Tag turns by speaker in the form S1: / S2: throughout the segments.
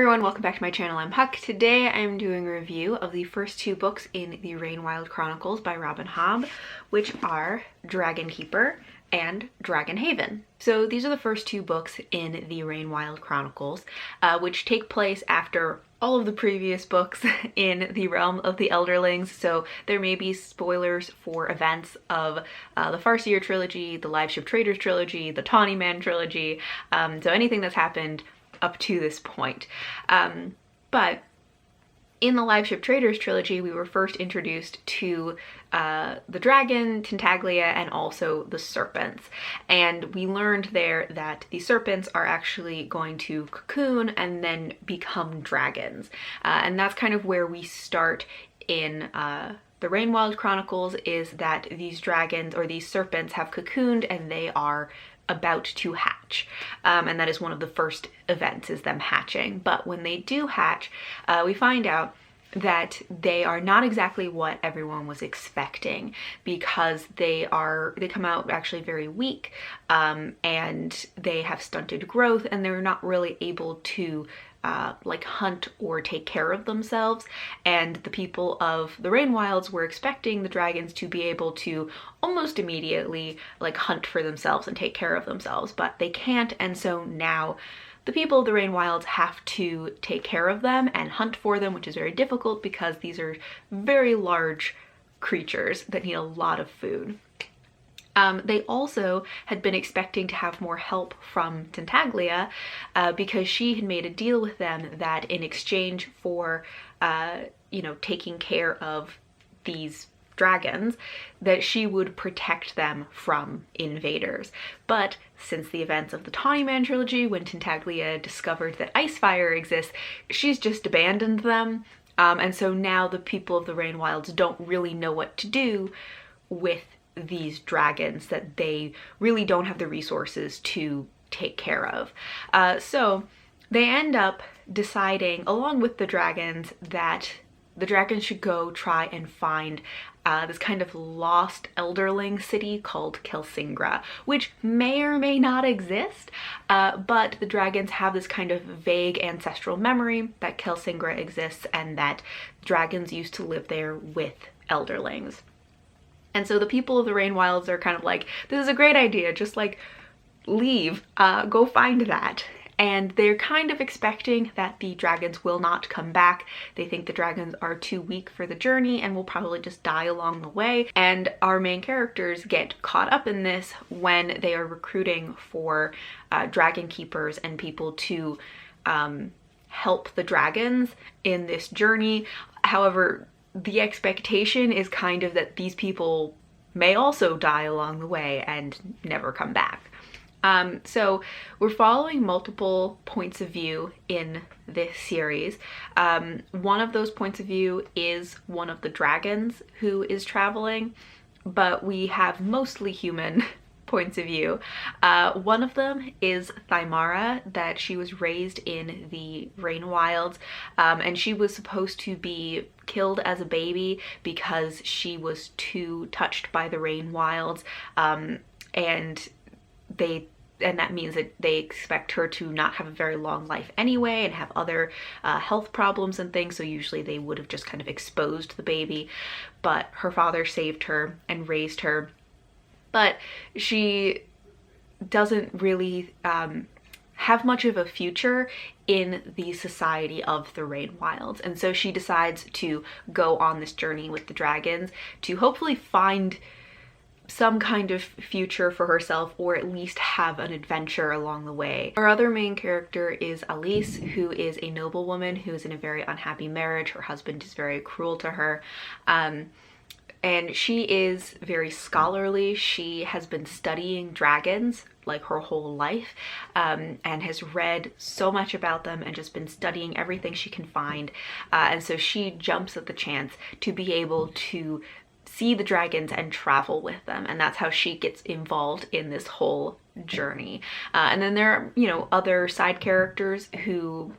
S1: everyone, welcome back to my channel. I'm Huck. Today I'm doing a review of the first two books in the Rain Wild Chronicles by Robin Hobb, which are Dragon Keeper and Dragon Haven. So these are the first two books in the Rain Wild Chronicles, which take place after all of the previous books in the realm of the Elderlings. So there may be spoilers for events of the Farseer trilogy, the Live Ship Traders trilogy, the Tawny Man trilogy, so anything that's happened up to this point. But in the Live Ship Traders trilogy, we were first introduced to the dragon, Tintaglia, and also the serpents. And we learned there that the serpents are actually going to cocoon and then become dragons. And that's kind of where we start in the Rain Wild Chronicles, is that these dragons or these serpents have cocooned and they are about to hatch, and that is one of the first events, is them hatching. But when they do hatch, we find out that they are not exactly what everyone was expecting, because they come out actually very weak, and they have stunted growth, and they're not really able to like hunt or take care of themselves. And the people of the Rain Wilds were expecting the dragons to be able to almost immediately like hunt for themselves and take care of themselves, but they can't. And so now the people of the Rain Wilds have to take care of them and hunt for them, which is very difficult because these are very large creatures that need a lot of food. They also had been expecting to have more help from Tintaglia, because she had made a deal with them that in exchange for, taking care of these dragons, that she would protect them from invaders. But since the events of the Tawny Man trilogy, when Tintaglia discovered that ice fire exists, she's just abandoned them. And so now the people of the Rain Wilds don't really know what to do with these dragons that they really don't have the resources to take care of. So they end up deciding, along with the dragons, that the dragons should go try and find this kind of lost elderling city called Kelsingra, which may or may not exist, but the dragons have this kind of vague ancestral memory that Kelsingra exists and that dragons used to live there with elderlings. And so the people of the Rain Wilds are kind of like, this is a great idea, just like leave, go find that. And they're kind of expecting that the dragons will not come back. They think the dragons are too weak for the journey and will probably just die along the way. And our main characters get caught up in this when they are recruiting for dragon keepers and people to help the dragons in this journey. However, the expectation is kind of that these people may also die along the way and never come back. So we're following multiple points of view in this series. One of those points of view is one of the dragons who is traveling, but we have mostly human points of view. One of them is Thymara, that she was raised in the Rain Wilds, and she was supposed to be killed as a baby because she was too touched by the Rain Wilds, and that means that they expect her to not have a very long life anyway and have other health problems and things, so usually they would have just kind of exposed the baby. But her father saved her and raised her, but she doesn't really have much of a future in the society of the Rain Wilds. And so she decides to go on this journey with the dragons to hopefully find some kind of future for herself, or at least have an adventure along the way. Our other main character is Alice, who is a noblewoman who is in a very unhappy marriage. Her husband is very cruel to her. And she is very scholarly. She has been studying dragons like her whole life, and has read so much about them and just been studying everything she can find. And so she jumps at the chance to be able to see the dragons and travel with them, and that's how she gets involved in this whole journey. And then there are, other side characters who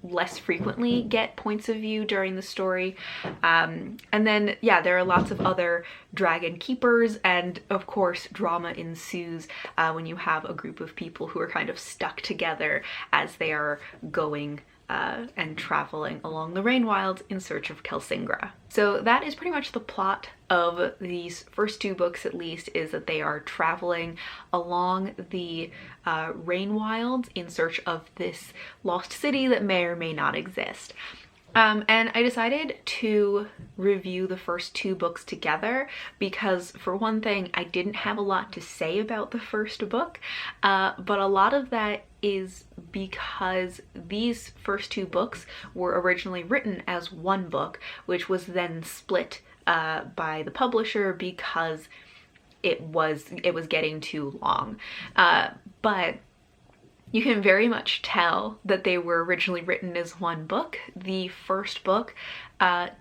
S1: less frequently get points of view during the story. And then, there are lots of other dragon keepers, and of course drama ensues when you have a group of people who are kind of stuck together as they are going and traveling along the Rain Wilds in search of Kelsingra. So that is pretty much the plot of these first two books, at least, is that they are traveling along the Rain Wilds in search of this lost city that may or may not exist. And I decided to review the first two books together because, for one thing, I didn't have a lot to say about the first book, but a lot of that is because these first two books were originally written as one book, which was then split by the publisher because it was getting too long. But you can very much tell that they were originally written as one book. The first book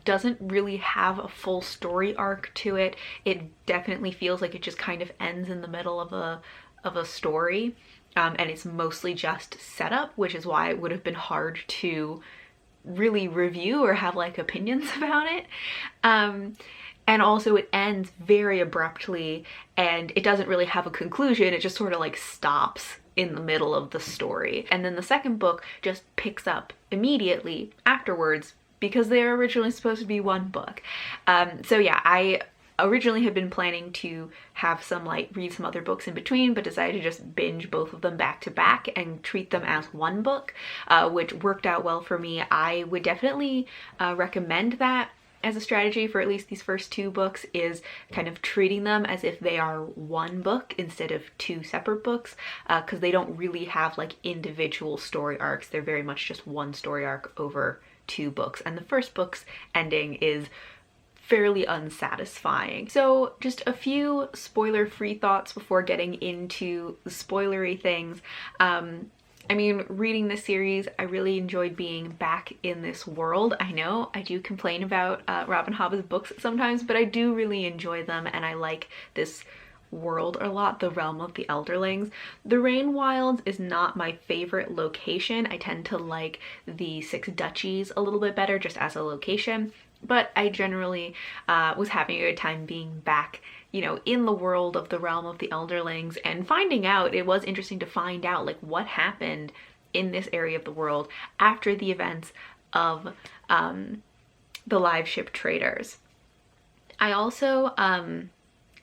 S1: doesn't really have a full story arc to it. It definitely feels like it just kind of ends in the middle of a story, and it's mostly just setup, which is why it would have been hard to really review or have like opinions about it. And also it ends very abruptly, and it doesn't really have a conclusion. It just sort of like stops in the middle of the story. And then the second book just picks up immediately afterwards because they were originally supposed to be one book. So yeah, I originally had been planning to have read some other books in between, but decided to just binge both of them back to back and treat them as one book, which worked out well for me. I would definitely recommend that as a strategy for at least these first two books, is kind of treating them as if they are one book instead of two separate books, because they don't really have like individual story arcs. They're very much just one story arc over two books, and the first book's ending is fairly unsatisfying. So just a few spoiler-free thoughts before getting into the spoilery things. I mean, reading this series, I really enjoyed being back in this world. I know I do complain about Robin Hobb's books sometimes, but I do really enjoy them, and I like this world a lot, the realm of the Elderlings. The Rain Wilds is not my favorite location. I tend to like the Six Duchies a little bit better just as a location, but I generally was having a good time being back, you know, in the world of the realm of the Elderlings, and finding out, it was interesting to find out like what happened in this area of the world after the events of the live ship traders. I also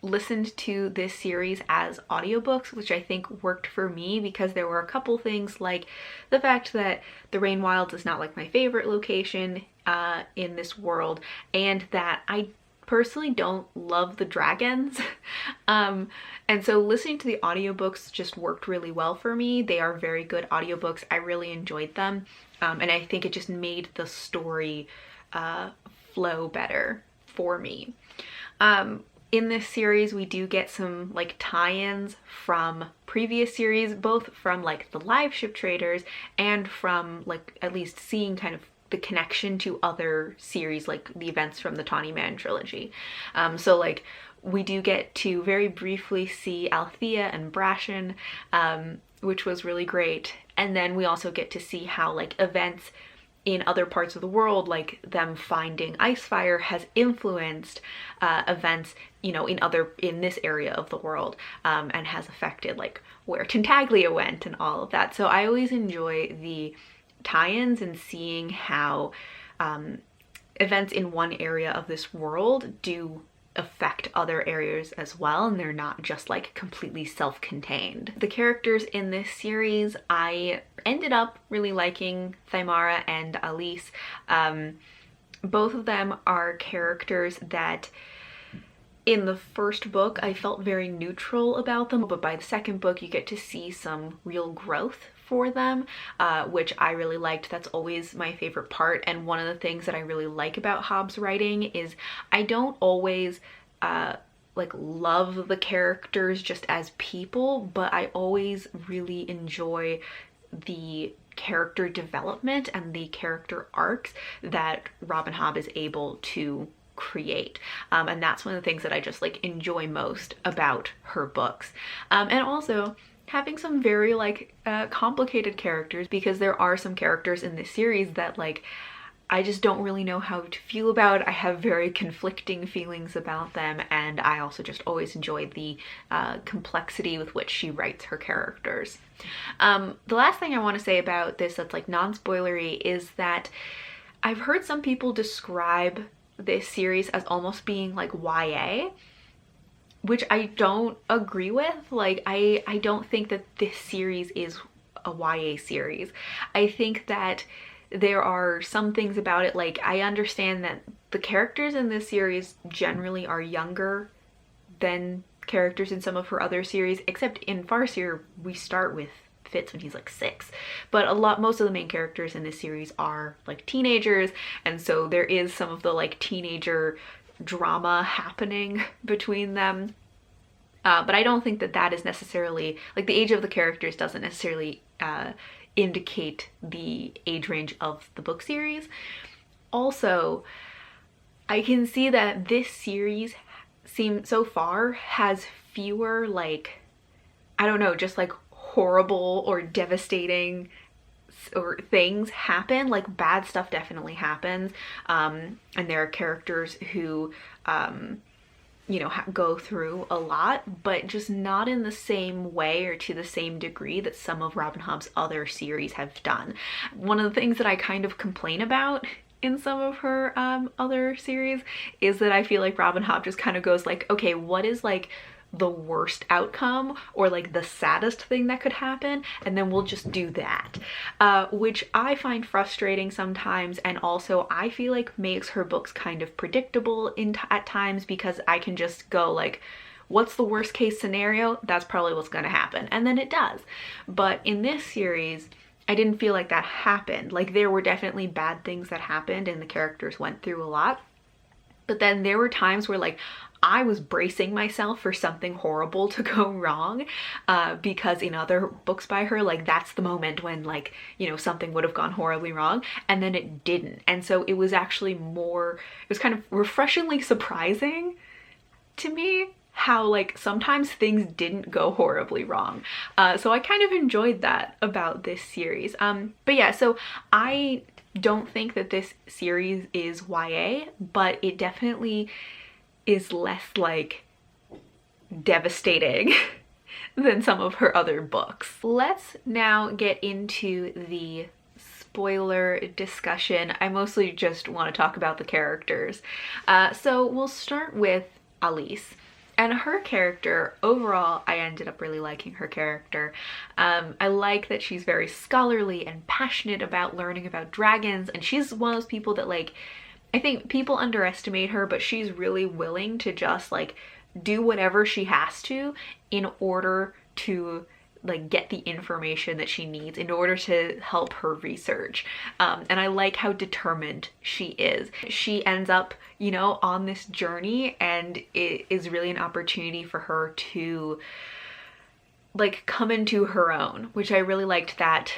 S1: listened to this series as audiobooks, which I think worked for me because there were a couple things, like the fact that the Rain Wilds is not like my favorite location in this world, and that I personally don't love the dragons. And so listening to the audiobooks just worked really well for me. They are very good audiobooks. I really enjoyed them. And I think it just made the story flow better for me. In this series, we do get some like tie-ins from previous series, both from like the live ship traders and from like at least seeing kind of the connection to other series, like the events from the Tawny Man trilogy. So like we do get to very briefly see Althea and Brashen, which was really great. And then we also get to see how like events in other parts of the world, like them finding Icefire, has influenced events, you know, in this area of the world, and has affected like where Tintaglia went and all of that. So I always enjoy the tie-ins and seeing how events in one area of this world do affect other areas as well, and they're not just like completely self-contained. The characters in this series, I ended up really liking Thymara and Alice. Both of them are characters that in the first book I felt very neutral about them, but by the second book you get to see some real growth for them, which I really liked. That's always my favorite part, and one of the things that I really like about Hobb's writing is I don't always like love the characters just as people, but I always really enjoy the character development and the character arcs that Robin Hobb is able to create, and that's one of the things that I just like enjoy most about her books. And also having some very like complicated characters, because there are some characters in this series that like I just don't really know how to feel about. I have very conflicting feelings about them, and I also just always enjoyed the complexity with which she writes her characters. The last thing I want to say about this that's like non-spoilery is that I've heard some people describe this series as almost being like YA, which I don't agree with. Like, I don't think that this series is a YA series. I think that there are some things about it, like I understand that the characters in this series generally are younger than characters in some of her other series, except in Farseer we start with Fitz when he's like 6, but most of the main characters in this series are like teenagers, and so there is some of the like teenager drama happening between them. But I don't think that that is necessarily, like, the age of the characters doesn't necessarily indicate the age range of the book series. Also, I can see that this series so far has fewer, like, I don't know, just like horrible or devastating or things happen. Like, bad stuff definitely happens, and there are characters who you know, go through a lot, but just not in the same way or to the same degree that some of Robin Hobb's other series have done. One of the things that I kind of complain about in some of her other series is that I feel like Robin Hobb just kind of goes like, okay, what is like the worst outcome or like the saddest thing that could happen, and then we'll just do that, which I find frustrating sometimes, and also I feel like makes her books kind of predictable at times, because I can just go like, what's the worst case scenario? That's probably what's going to happen, and then it does. But in this series, I didn't feel like that happened. Like, there were definitely bad things that happened and the characters went through a lot, but then there were times where like I was bracing myself for something horrible to go wrong, because in other books by her, like, that's the moment when, like, you know, something would have gone horribly wrong, and then it didn't. And so it was actually it was kind of refreshingly surprising to me how, like, sometimes things didn't go horribly wrong. So I kind of enjoyed that about this series. But yeah, so I don't think that this series is YA, but it definitely is less like devastating than some of her other books. Let's now get into the spoiler discussion. I mostly just want to talk about the characters. So we'll start with Alice. And her character, overall, I ended up really liking her character. I like that she's very scholarly and passionate about learning about dragons, and she's one of those people that, like, I think people underestimate her, but she's really willing to just like do whatever she has to in order to like get the information that she needs in order to help her research. And I like how determined she is. She ends up, you know, on this journey, and it is really an opportunity for her to like come into her own, which I really liked that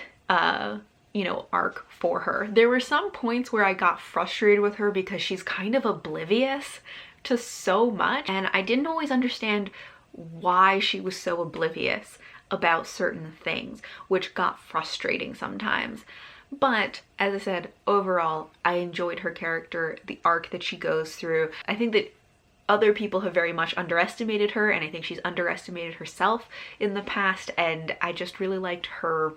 S1: you know, arc for her. There were some points where I got frustrated with her because she's kind of oblivious to so much, and I didn't always understand why she was so oblivious about certain things, which got frustrating sometimes. But as I said, overall, I enjoyed her character, the arc that she goes through. I think that other people have very much underestimated her, and I think she's underestimated herself in the past, and I just really liked her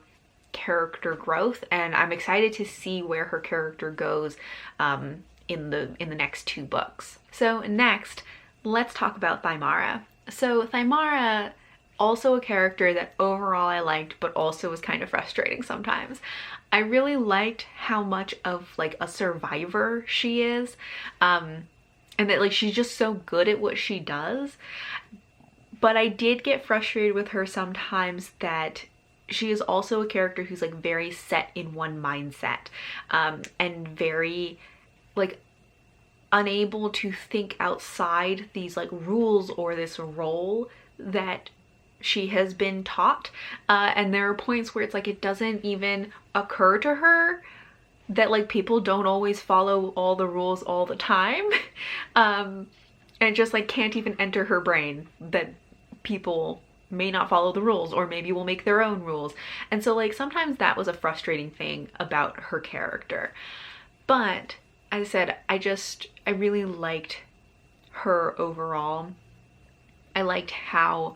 S1: character growth, and I'm excited to see where her character goes in the next 2 books. So next, let's talk about Thymara. So Thymara, also a character that overall I liked, but also was kind of frustrating sometimes. I really liked how much of like a survivor she is, and that like she's just so good at what she does. But I did get frustrated with her sometimes that she is also a character who's like very set in one mindset, and very like unable to think outside these like rules or this role that she has been taught. And there are points where it's like it doesn't even occur to her that like people don't always follow all the rules all the time. And just like can't even enter her brain that people may not follow the rules, or maybe will make their own rules. And so like sometimes that was a frustrating thing about her character. But as I said, I really liked her overall. I liked how,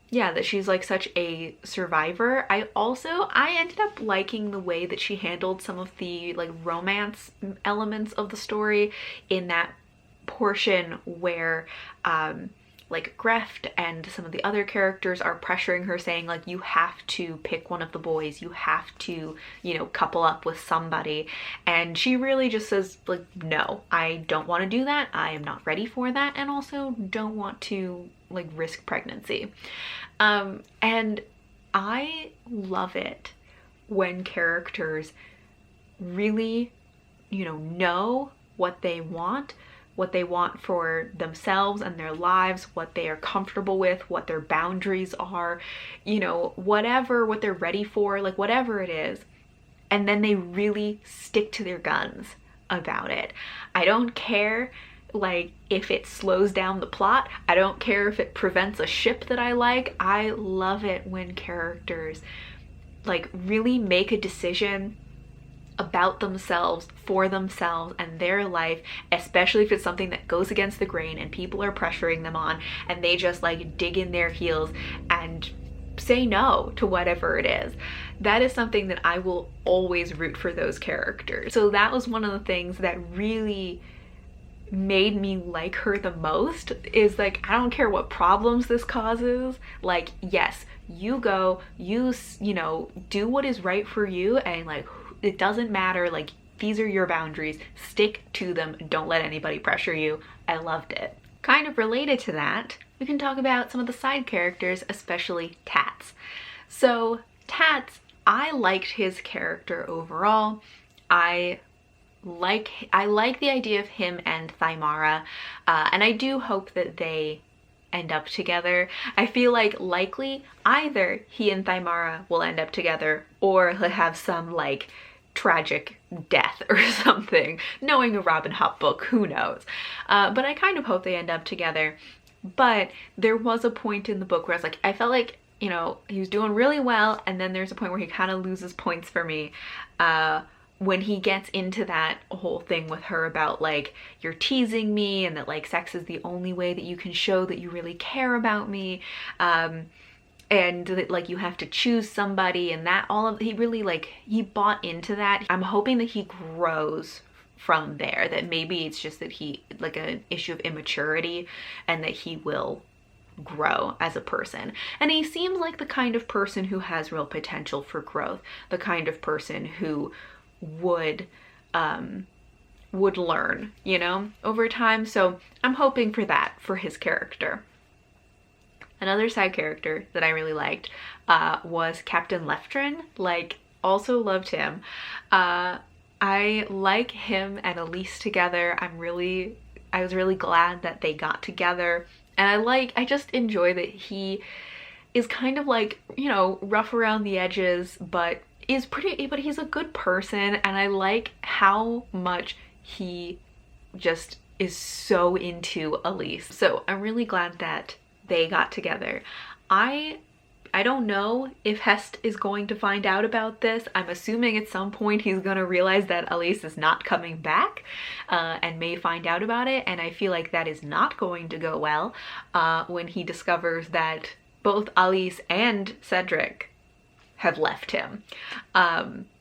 S1: yeah, that she's like such a survivor. I ended up liking the way that she handled some of the like romance elements of the story in that portion where like Greft and some of the other characters are pressuring her, saying like, you have to pick one of the boys, you have to, you know, couple up with somebody. And she really just says like, no, I don't want to do that, I am not ready for that, and also don't want to like risk pregnancy. And I love it when characters really, you know what they want for themselves and their lives, what they are comfortable with, what their boundaries are, you know, what they're ready for, like whatever it is. And then they really stick to their guns about it. I don't care like if it slows down the plot. I don't care if it prevents a ship that I like. I love it when characters like really make a decision about themselves, for themselves and their life, especially if it's something that goes against the grain and people are pressuring them on, and they just like dig in their heels and say no to whatever it is. That is something that I will always root for those characters. So that was one of the things that really made me like her the most, is like, I don't care what problems this causes, like, yes, you go, you know, do what is right for you, and like, it doesn't matter, like, these are your boundaries, stick to them, don't let anybody pressure you. I loved it. Kind of related to that, we can talk about some of the side characters, especially Tats. So Tats, I liked his character overall. I like the idea of him and Thymara, and I do hope that they end up together. I feel like likely either he and Thymara will end up together, or he'll have some like tragic death or something. Knowing a Robin Hobb book, who knows? But I kind of hope they end up together. But there was a point in the book where I was like, I felt like, you know, he was doing really well, and then there's a point where he kind of loses points for me, when he gets into that whole thing with her about like, you're teasing me, and that like sex is the only way that you can show that you really care about me, and that like you have to choose somebody, and that he really like, he bought into that. I'm hoping that he grows from there, that maybe it's just that he like an issue of immaturity, and that he will grow as a person. And he seems like the kind of person who has real potential for growth, the kind of person who would learn, you know, over time. So I'm hoping for that for his character. Another side character that I really liked was Captain Leftrin. Like, also loved him. I like him and Elise together. I was really glad that they got together, and I just enjoy that he is kind of like, you know, rough around the edges, but he's a good person, and I like how much he just is so into Elise. So I'm really glad that they got together. I don't know if Hest is going to find out about this. I'm assuming at some point he's gonna realize that Elise is not coming back, and may find out about it, and I feel like that is not going to go well when he discovers that both Elise and Cedric have left him.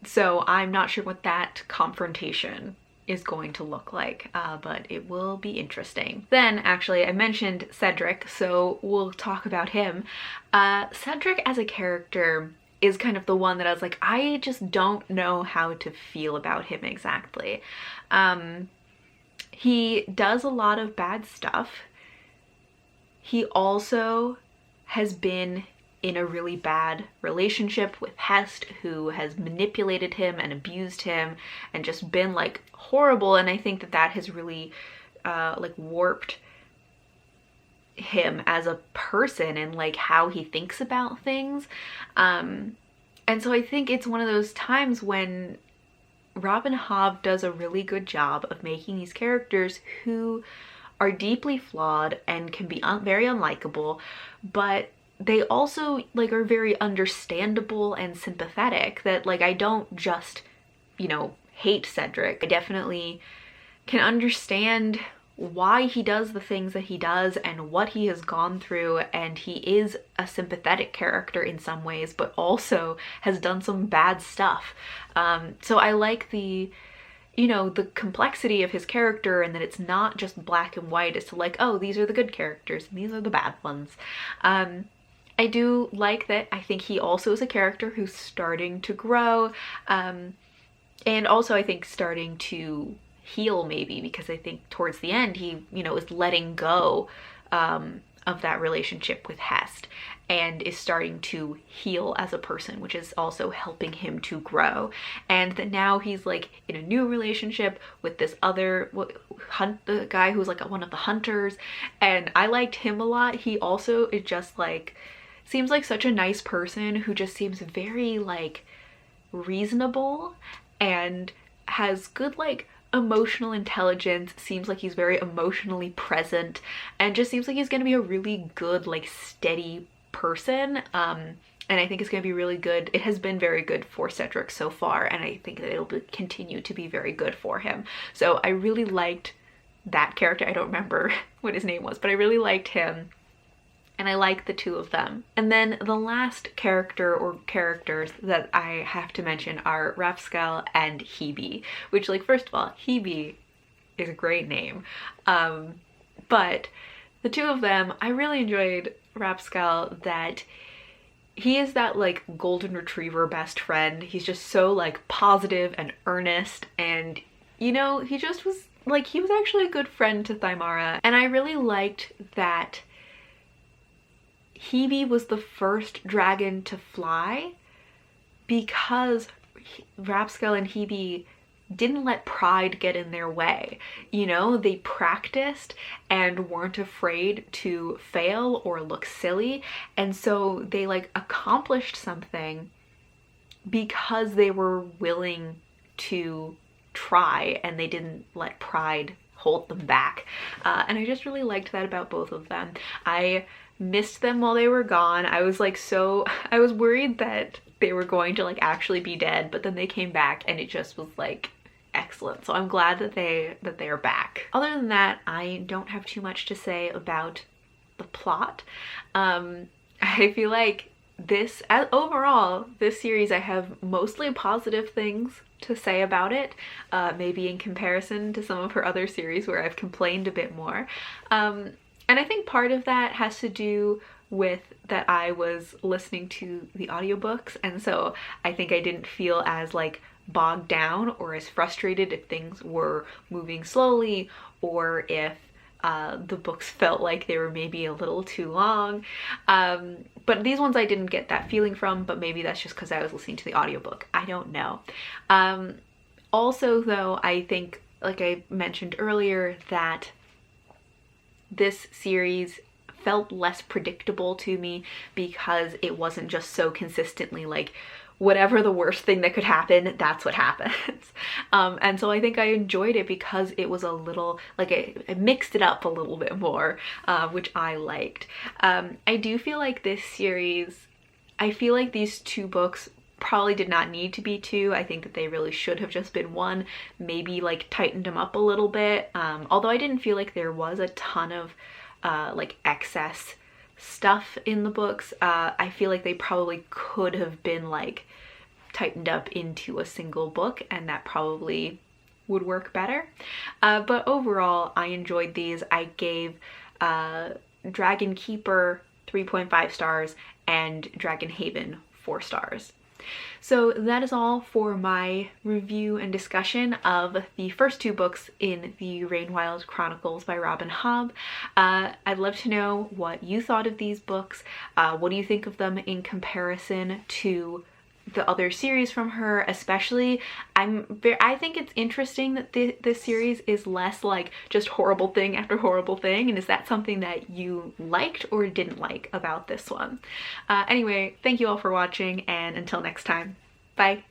S1: So I'm not sure what that confrontation is going to look like, but it will be interesting. Then actually I mentioned Cedric, so we'll talk about him. Cedric as a character is kind of the one that I was like, I just don't know how to feel about him exactly. He does a lot of bad stuff. He also has been in a really bad relationship with Hest, who has manipulated him and abused him and just been like horrible, and I think that has really like warped him as a person and like how he thinks about things, and so I think it's one of those times when Robin Hobb does a really good job of making these characters who are deeply flawed and can be very unlikable, but they also like are very understandable and sympathetic, that like I don't just you know, hate Cedric. I definitely can understand why he does the things that he does and what he has gone through, and he is a sympathetic character in some ways, but also has done some bad stuff. So I like the, you know, the complexity of his character, and that it's not just black and white. It's like, oh, these are the good characters and these are the bad ones. I do like that I think he also is a character who's starting to grow, and also I think starting to heal maybe, because I think towards the end he, you know, is letting go of that relationship with Hest and is starting to heal as a person, which is also helping him to grow. And that now he's like in a new relationship with this other the guy who's like one of the hunters, and I liked him a lot. He also is just like, seems like such a nice person who just seems very like reasonable and has good like emotional intelligence, seems like he's very emotionally present, and just seems like he's gonna be a really good like steady person. And I think it's gonna be really good. It has been very good for Cedric so far, and I think that it'll continue to be very good for him. So I really liked that character. I don't remember what his name was, but I really liked him. And I like the two of them. And then the last character or characters that I have to mention are Rapscal and Hebe, which, like, first of all, Hebe is a great name. But the two of them, I really enjoyed Rapscal, that he is that like golden retriever best friend. He's just so like positive and earnest, and you know, he just was like, he was actually a good friend to Thymara. And I really liked that Hebe was the first dragon to fly, because Rapscal and Hebe didn't let pride get in their way. You know, they practiced and weren't afraid to fail or look silly, and so they like accomplished something because they were willing to try, and they didn't let pride hold them back. And I just really liked that about both of them. I missed them while they were gone. I was like, I was worried that they were going to like actually be dead, but then they came back and it just was like excellent. So I'm glad that they are back. Other than that, I don't have too much to say about the plot. I feel like overall, this series, I have mostly positive things to say about it, maybe in comparison to some of her other series where I've complained a bit more. And I think part of that has to do with that I was listening to the audiobooks, and so I think I didn't feel as like bogged down or as frustrated if things were moving slowly, or if the books felt like they were maybe a little too long. But these ones I didn't get that feeling from, but maybe that's just because I was listening to the audiobook. I don't know. Also though, I think, like I mentioned earlier, that this series felt less predictable to me because it wasn't just so consistently like, whatever the worst thing that could happen, that's what happens. And so I think I enjoyed it because it was a little, like I mixed it up a little bit more, which I liked. I do feel like this series, I feel like these two books probably did not need to be two. I think that they really should have just been one, maybe like tightened them up a little bit. Although I didn't feel like there was a ton of like excess stuff in the books. I feel like they probably could have been like tightened up into a single book, and that probably would work better. But overall, I enjoyed these. I gave Dragon Keeper 3.5 stars and Dragon Haven 4 stars. So that is all for my review and discussion of the first two books in the Rain Wild Chronicles by Robin Hobb. I'd love to know what you thought of these books. What do you think of them in comparison to the other series from her? Especially, I think it's interesting that this series is less like just horrible thing after horrible thing, and is that something that you liked or didn't like about this one? Anyway, thank you all for watching, and until next time, bye!